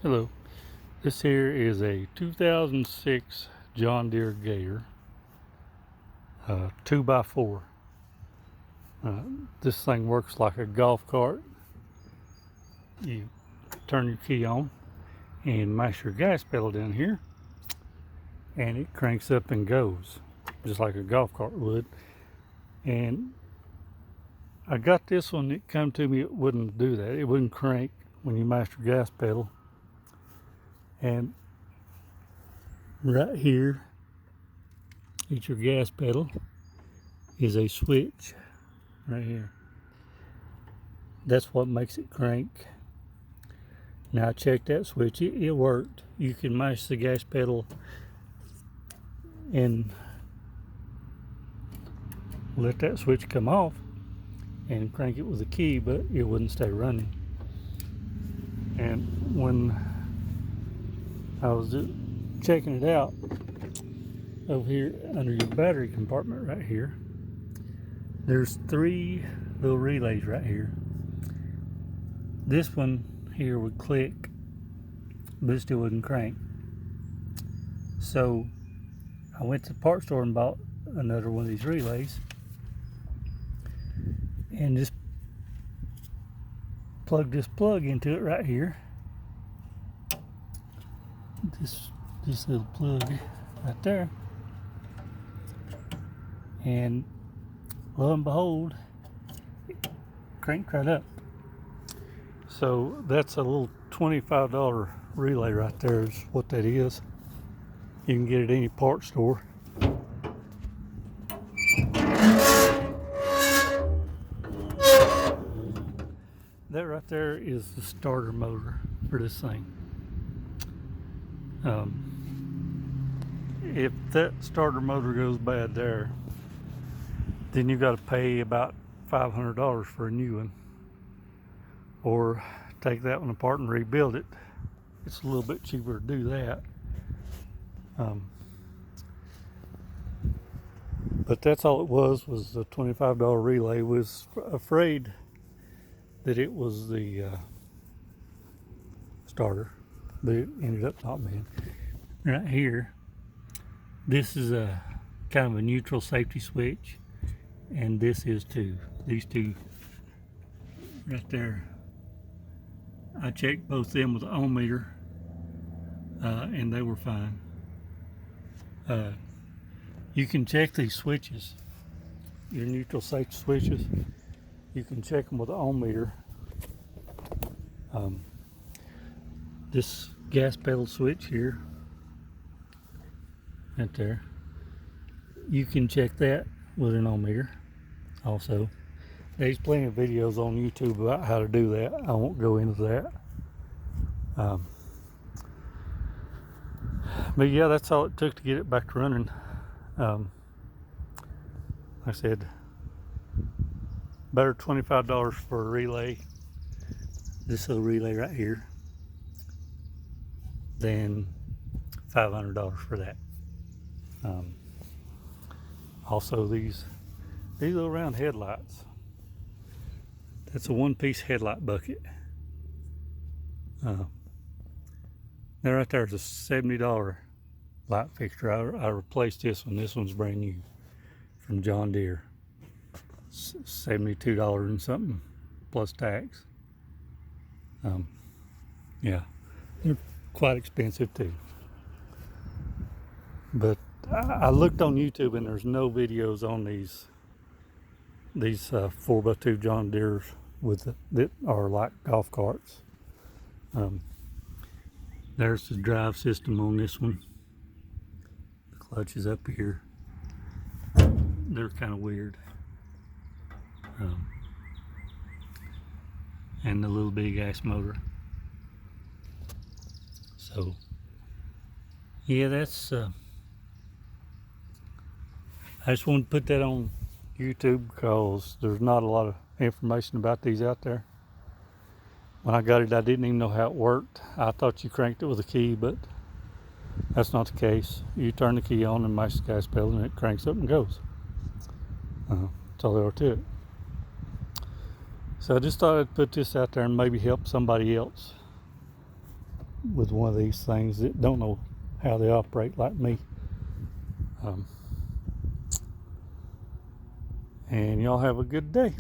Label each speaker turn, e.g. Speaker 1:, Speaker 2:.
Speaker 1: Hello, this here is a 2006 John Deere Gator 2x4. This thing works like a golf cart. You turn your key on and mash your gas pedal down here and it cranks up and goes just like a golf cart would. And I got this one, it come to me, it wouldn't do that. It wouldn't crank when you mash your gas pedal. And right here at your gas pedal is a switch right here. That's what makes it crank. Now I checked that switch, it worked. You can mash the gas pedal and let that switch come off and crank it with a key, but it wouldn't stay running. And when I was checking it out, over here under your battery compartment right here, there's 3 little relays right here. This one here would click, but it still wouldn't crank. So I went to the parts store and bought another one of these relays and just plug this plug into it right here. This little plug right there, and lo and behold, it cranked right up. So that's a little $25 relay right there is what that is. You can get it at any parts store. That right there is the starter motor for this thing. If that starter motor goes bad there, then you got to pay about $500 for a new one, or take that one apart and rebuild it. It's a little bit cheaper to do that. But that's all it was the $25 relay. Was afraid that it was the starter, but it ended up not being. Right here, this is a kind of a neutral safety switch, and this is too. These two right there, I checked both them with the ohm meter, and they were fine. You can check these switches, your neutral safety switches. You can check them with the ohm meter. This gas pedal switch here, right there, you can check that with an ohm meter also. There's plenty of videos on YouTube about how to do that. I won't go into that. But yeah, that's all it took to get it back running. Like I said, better $25 for a relay, this little relay right here, than $500 for that. Also these little round headlights, that's a one-piece headlight bucket. Now right there is a $70 light fixture. I replaced this one. This one's brand new from John Deere. $72 and something plus tax. Yeah, they're quite expensive too. But I looked on YouTube and there's no videos on these 4x2 John Deere's that are like golf carts. There's the drive system on this one. The clutch is up here. They're kind of weird. And the little bitty gas motor. So yeah, that's I just wanted to put that on YouTube because there's not a lot of information about these out there. When I got it, I didn't even know how it worked. I thought you cranked it with a key, but that's not the case. You turn the key on and mash the gas pedal and it cranks up and goes. That's all there are to it. So I just thought I'd put this out there and maybe help somebody else. with one of these things that don't know how they operate like me. And y'all have a good day.